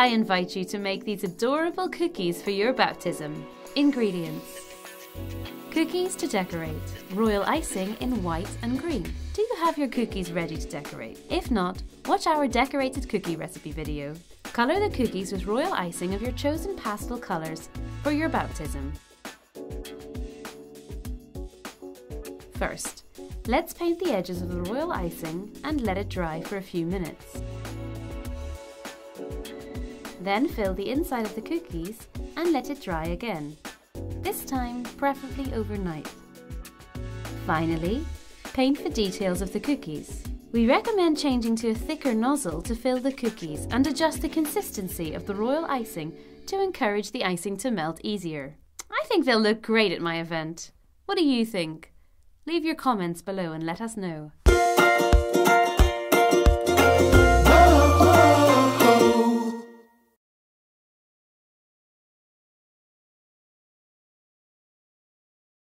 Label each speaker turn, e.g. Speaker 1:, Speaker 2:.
Speaker 1: I invite you to make these adorable cookies for your baptism. Ingredients: cookies to decorate, royal icing in white and green. Do you have your cookies ready to decorate? If not, watch our decorated cookie recipe video. Colour the cookies with royal icing of your chosen pastel colours for your baptism. First, let's paint the edges of the royal icing and let it dry for a few minutes. Then fill the inside of the cookies and let it dry again, this time preferably overnight. Finally, paint the details of the cookies. We recommend changing to a thicker nozzle to fill the cookies and adjust the consistency of the royal icing to encourage the icing to melt easier. I think they'll look great at my event. What do you think? Leave your comments below and let us know.